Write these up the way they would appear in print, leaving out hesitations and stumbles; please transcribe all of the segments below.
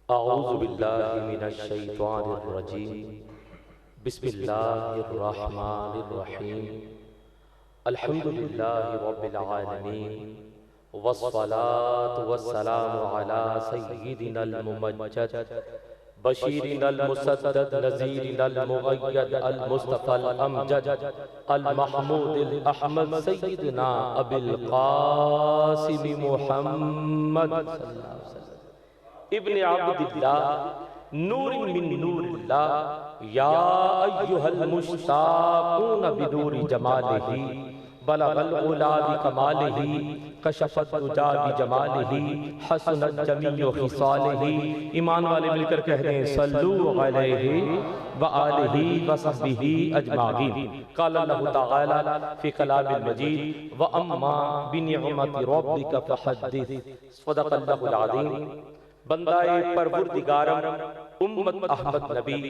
अऊज़ु बिल्लाहि मिनश शैतानिर रजीम। बिस्मिल्लाहिर रहमानिर रहीम। अल्हम्दुलिल्लाहि रब्बिल आलमीन वस्सलातु वस्सलामु अला सय्यिदिनल मुमज्जद बशीरिनल मुसद्दद नज़ीरिनल मुग़य्यद अल मुस्तफ़ल अमजद अल महमूदिल अहमद सय्यिदना अबिल क़ासिम मुहम्मद इब्न अब्दिल्लाह नूर मिन नूरिल्लाह या अय्युहल मुश्ताक़ून बिनूरि जमालिही बलगल उला बिकमालिही कशफत दुजा बिजमालिही हसनत जमीउ खिसालिही। ईमान वाले मिलकर कह दें सल्लू अलैहि व आलिही व सहबिही अजमाईन। क़ाला अल्लाहु तआला फ़ी कलामिल मजीद व अम्मा बिनिअमति रब्बिका फहद्दिस सदक़ल्लाहुल अज़ीम। बंदाए परवरदिगारम उम्मत अहमद नबी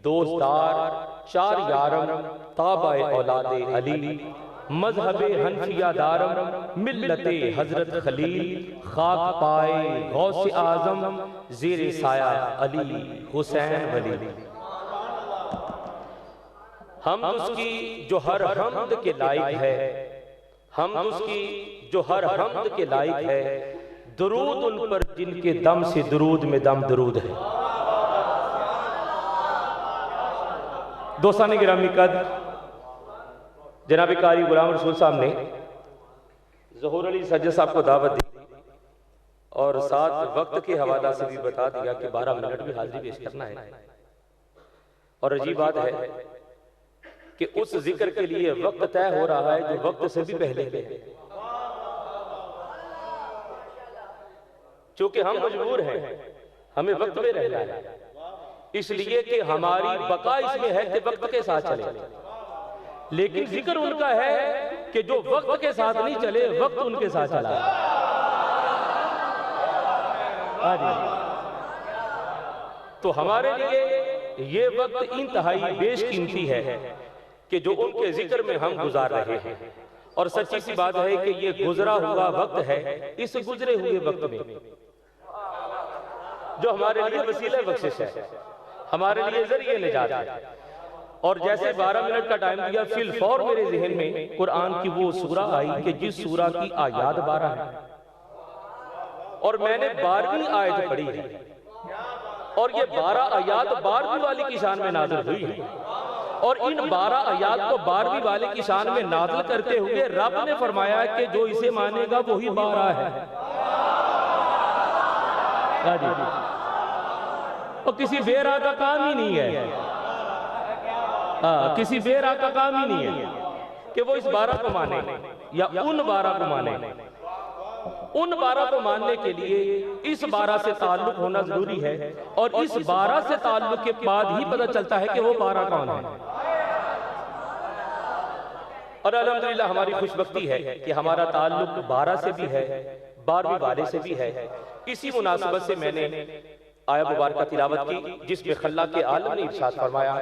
दोस्तार चार यारम ताबाए औलादे अली मजहबे हनफिया दारम मिल्लते हजरत खलील खाक पाए गौसे आजम ज़ेरे साया अली हुसैन वली। हम उसकी जो हर हमद के लायक है, हम उसकी जो हर हमद के लायक है, दुरूद उन पर जिनके दम से दुरूद में दम दुरूद है। दोस्तान गिरामी कद जनाब कारी गुलाम रसूल साहब ने ज़हूर अली सज्जद साहब को दावत दी और साथ वक्त के हवाला से भी बता दिया कि 12 मिनट भी हाजिरी पेश करना है। और अजीब बात है कि उस जिक्र के लिए वक्त तय हो रहा है जो वक्त से भी पहले है। क्योंकि हम मजबूर हैं, हमें वक्त में रहना है, इसलिए कि हमारी बका इसमें है कि वक्त के साथ चले। लेकिन जिक्र उनका है कि जो वक्त के साथ नहीं चले, वक्त उनके साथ चला। तो हमारे लिए ये वक्त इंतहाई बेशकीमती है कि जो उनके जिक्र में हम गुजार रहे हैं। और सच्ची सी बात है कि ये गुजरा हुआ वक्त है, इस गुजरे हुए वक्त में जो हमारे लिए वसीला बख्शिश है, हमारे लिए जरिए निजात है। और जैसे 12 मिनट का टाइम दिया, फिल फौर मेरे जहन में कुरान की वो सूरा आई कि जिस सूरा की आयात 12 है और मैंने 12वीं आयत पढ़ी है। और ये 12 आयात 12वीं वाली की शान में नाज़िल हुई है। और इन 12 आयात को 12वीं वाले की शान में नाज़िल करते हुए रब ने फरमाया कि जो इसे मानेगा वही 12 है। और किसी बेरा का काम ही नहीं है, किसी बेरा का काम ही नहीं है कि वो इस 12 को माने या उन 12 को माने। उन 12 को मानने के लिए इस 12 से ताल्लुक होना जरूरी है। और इस 12 से ताल्लुक के बाद ही पता चलता है कि वो 12 कौन है। और अल्हम्दुलिल्लाह हमारी खुशबख्ती है कि हमारा ताल्लुक 12 से भी है, 12वीं वाले से भी है। इसी मुनासिबत से मैंने आया मुबारक तिलावत की जिसमें खल्ला के आलम ने इरशाद फरमाया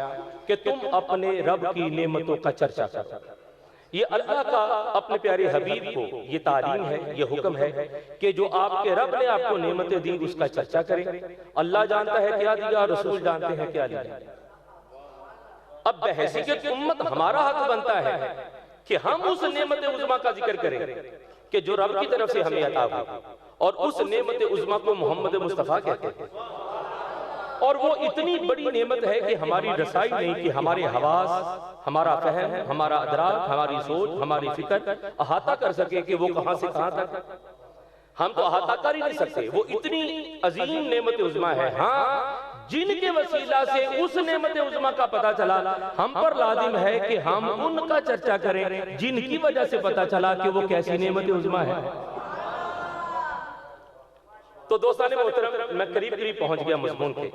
कि तुम अपने रब की नेमतों का चर्चा करो। ये अल्लाह का अपने प्यारे हबीब को ये तालीम है, ये हुक्म है कि जो आपके रब ने आपको नेमतें दी उसका चर्चा करें। अल्लाह जानता है क्या दिया, रसूल जानते हैं क्या दिया। अब बहैसियत उम्मत हमारा हक बनता है कि हम उस नेमत उज़्मा का जिक्र करें कि जो रब की तरफ से हमें अता हुई। और उस नेमत उज़्मा को मोहम्मद मुस्तफ़ा कहते हैं। और वो इतनी बड़ी नेमत है कि हमारी रसाई नहीं, कि हमारे हवास, हमारा फहम, हमारा अदराक, हमारी सोच, हमारी फिक्र अहाता कर सके कि वो कहां से कहां तक। हम तो अहाता कर ही नहीं सकते, वो इतनी अजीम नेमत उज़्मा है। हाँ, जिनके वसीला से उस नेमत उज़्मा का पता चला, हम पर लाजिम है कि हम उनका चर्चा करें जिनकी वजह से पता चला कि वो कैसी नेमत उज़्मा है। तो दोस्तान मोहतरम, मैं करीब करीब पहुंच गया मज़मून के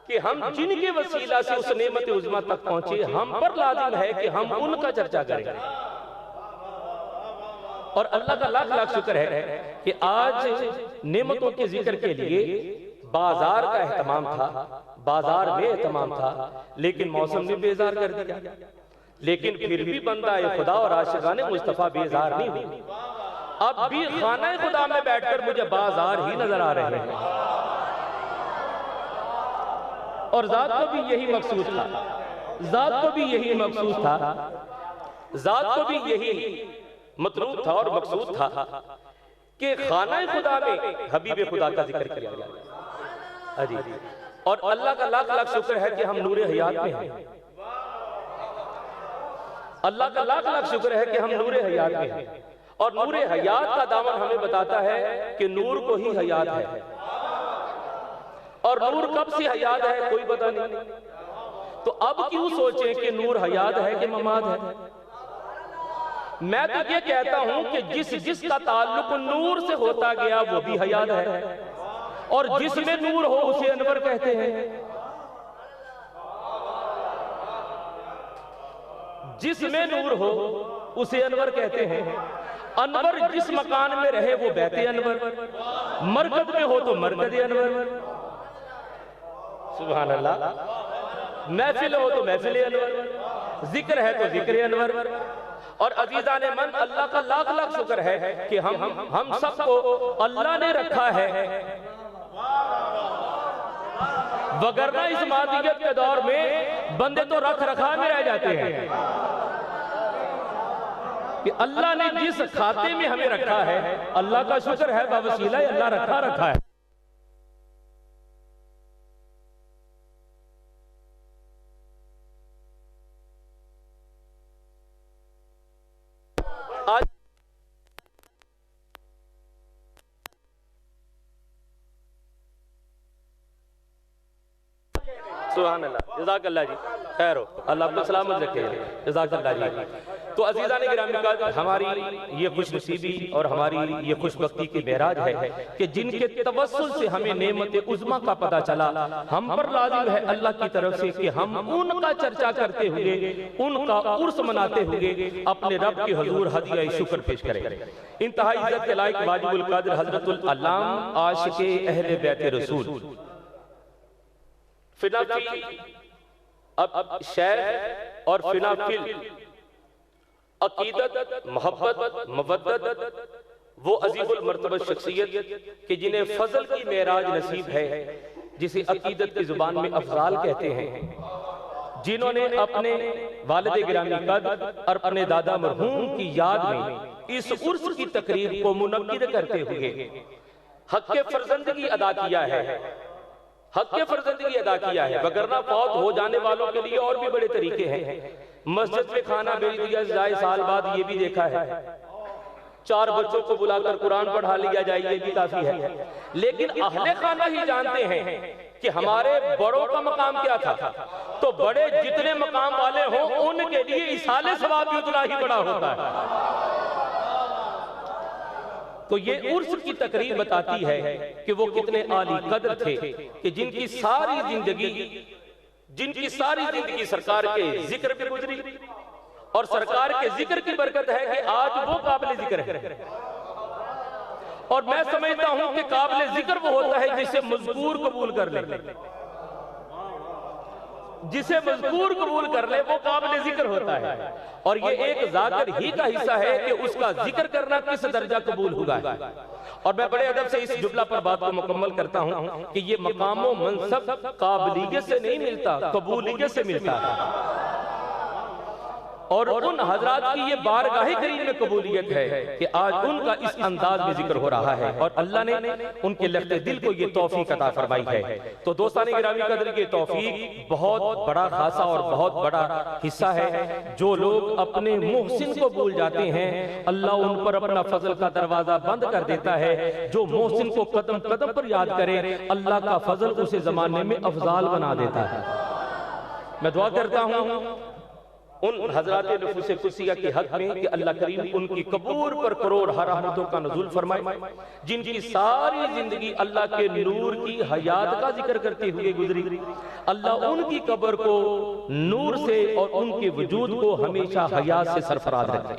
कि हम जिनके वसीला से उस नेमत उज़्मा तक पहुंचे, हम पर लाजिम है कि हम उनका चर्चा करें। और अल्लाह का लाख लाख शुक्र है कि आज नेमतों के जिक्र के लिए बाजार का एहतमाम था, बाजार में एहतमाम था, लेकिन मौसम ने बेजार कर दिया। लेकिन फिर भी बंदा खुदा और आशिकाने मुस्तफ़ा बेजार नहीं हुई। अब भी खाना खुदा में बैठकर मुझे बाजार ही नजर आ रहे हैं। और जात को भी यही मकसूद था, जात को भी यही मकसूद था, जात को भी यही मतलूब था और मकसूद था कि खाना खुदा में हबीब खुदा का जिक्र किया गया। अजी, और अल्लाह का लाख लाख शुक्र है कि हम नूरे हयात में हैं। अल्लाह का लाख लाख शुक्र है कि हम नूरे हयात में हैं। और नूरे हयात का दामन हमें बताता है कि नूर को ही हयात है। और नूर कब से हयात है कोई पता नहीं। तो अब क्यों सोचें कि नूर हयात है कि ममाद है। मैं तो ये कहता हूं कि जिसका ताल्लुक नूर से होता गया वो भी हयात है, और जिसमें नूर हो उसे अनवर कहते हैं। जिसमें नूर हो उसे अनवर कहते हैं। अनवर जिस मकान में रहे वो बैते अनवर, मरकज में हो तो मरकज अनवर। सुभान अल्लाह। महफिल हो तो महफिल अनवर, जिक्र है तो जिक्र अनवर। और अजीजा ने मन, अल्लाह का लाख लाख शुक्र है कि हम सबको अल्लाह ने रखा है, वगरना इस मादियत के दौर में बंदे तो रख रखा में रह जाते हैं। कि अल्लाह ने जिस खाते में हमें रखा है, अल्लाह का शुक्र है, बावसीला अल्लाह रखा है। सुभान अल्लाह, जज़ाकल्लाह जी, खैर हो, अल्लाह आपको सलामत रखे, जज़ाकल्लाह जी। तो अज़ीज़ान गिरामी, हमारी ये खुशनसीबी और हमारी ये खुशबख्ती की मेराज है कि जिनके तवस्सुल से हमें नेमत उज़्मा का पता चला, हम पर लाज़िम है अल्लाह की तरफ से कि हम उनका चर्चा करते हुए, उनका उर्स मनाते हुए अपने रब के हुज़ूर हदिया शुक्र पेश करें। इंतहाई इज़्ज़त के लायक वाजिबुल क़ादिर हज़रतुल अल्लाम आशिक़े अहले बैत रसूल फिनाफिल, अब शेर और फिनाफिल, अकीदत, मोहब्बत, मवद्दत, वो अजीबुल मर्तबा शख्सियत कि जिन्हें फजल की मेराज नसीब है, जिसे अकीदत की जुबान में अफजाल कहते हैं, जिन्होंने अपने वालिद गिरामी कद और अपने दादा मरहूम की याद में इस उर्स की तकरीब को मुनक्किद करते हुए हक़ फर्जंदगी अदा किया है, हक़ फर्जंदगी अदा किया है। वगरना फौत हो जाने वालों के लिए और भी बड़े तरीके हैं। मस्जिद में खाना भेज दिया जाए साल बाद, ये भी देखा है। 4 बच्चों को बुलाकर कुरान पढ़ा लिया जाए, ये भी काफी है। लेकिन अहले खाना ही जानते हैं कि हमारे बड़ों का मकाम क्या था। तो बड़े जितने मकाम वाले हों उनके लिए इसाले सवाब भी उतना ही बड़ा होता है। तो ये उर्स की तकरीब बताती है कि वो कितने आली कदर थे कि जिनकी सारी जिंदगी सरकार के जिक्र पे गुजरी, और सरकार के जिक्र की बरकत है कि आज वो काबिल जिक्र है। और मैं समझता हूं कि काबिल जिक्र वो होता है जिसे मज़कूर कबूल कर ले, जिसे मज़कूर कबूल कर ले वो काबिल जिक्र होता है। और ये एक ज़ाकिर ही का हिस्सा है कि उसका जिक्र करना किस दर्जा कबूल हुआ है। और मैं बड़े अदब से इस जुमला पर बात को मुकम्मल करता हूं कि ये मकाम व मनसब काबिलियत से नहीं मिलता, कबूलियत से मिलता है। और उन हजरात की ये बारगाह करीम में कबूलियत है कि आज उनका इस अंदाज में जिक्र हो रहा है, और अल्लाह ने उनके लफ्ते दिल को ये तौफीक अता फरमाई है। तो दोस्तान गिरामी कदर की तौफीक बहुत बड़ा खासा और बहुत बड़ा हिस्सा है। जो लोग अपने मोहसिन को भूल जाते हैं, अल्लाह उन पर अपना फजल का दरवाजा बंद कर देता है। जो मोहसिन को कदम कदम पर याद करे, अल्लाह का फजल उसे जमाने में अफजाल बना देता है। मैं दुआ करता हूँ उन हजरात नफूस कुसिया के हक में कि अल्लाह करीम उनकी कबूर पर करोड़ रहमतों का नुज़ूल फरमाए, जिनकी सारी जिंदगी अल्लाह के नूर की हयात का जिक्र करते हुए गुजरी। अल्लाह उनकी कब्र को नूर से और उनके वजूद को हमेशा हयात से सरफराज रखे।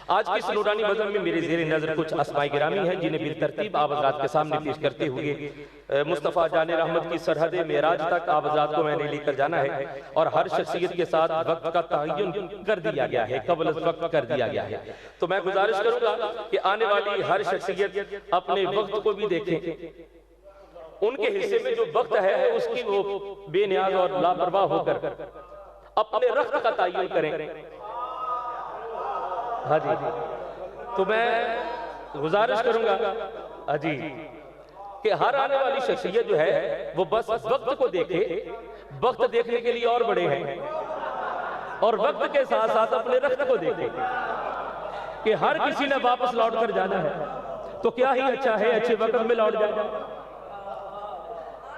आज की इस नूरानी बज़म में मेरे ज़ेर नज़र कुछ अस्माए गिरामी हैं जिन्हें बिलतरतीब आप हज़रात के सामने पेश करते हुए मुस्तफ़ा जान रहमत की सरहद मेराज तक आप हज़रात को मैंने लेकर जाना है। और हर शख्सियत के साथ वक्त का तयन कर दिया गया है, क़ब्ल वक्त कर दिया गया है। तो मैं गुजारिश करूंगा कि आने वाली हर शख्सियत अपने वक्त को भी देखें, उनके हिस्से में जो वक्त है उसकी वो बेनियाज और लापरवाह होकर अपने रख्त का तयन करें। हाँ जी, तो मैं गुजारिश करूंगा हाँ जी कि हर आने वाली शख्सियत जो है वो बस वक्त को देखे, वक्त देखने के लिए और बड़े हैं, और वक्त के साथ साथ अपने रख्त को देखे कि हर किसी ने वापस लौट कर जाना है, तो क्या ही अच्छा है अच्छे वक्त में लौट जाए।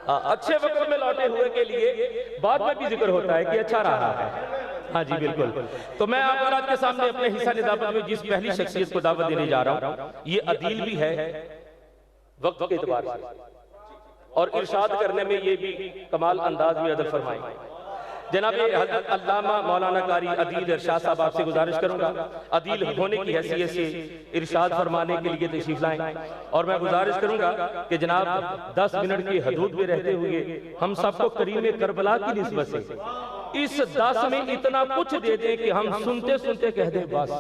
अच्छे वक्त में लौटे हुए के लिए बाद में भी जिक्र होता है कि अच्छा रहा है। हाँ जी बिल्कुल। तो मैं आप के सामने अपने हिस्सा निदाबत में जिस पहली शख्सियत को दावत देने जा रहा हूँ, ये अदील भी है वक्त के एतबार से, और इरशाद करने में ये भी कमाल अंदाज में अदल फरमाए। जनाब हज़रत अल्लामा मौलाना कारी अदील इरशाद साहब, आपसे गुजारिश करूंगा अदील होने की हैसियत से इरशाद फरमाने के लिए तशरीफ लाएं, और मैं गुजारिश करूंगा कि जनाब 10 मिनट की हदूद में रहते हुए हम सबको करीम करबला की निस्बत से इस 10 में इतना कुछ दे दें कि हम सुनते सुनते कह दें बस।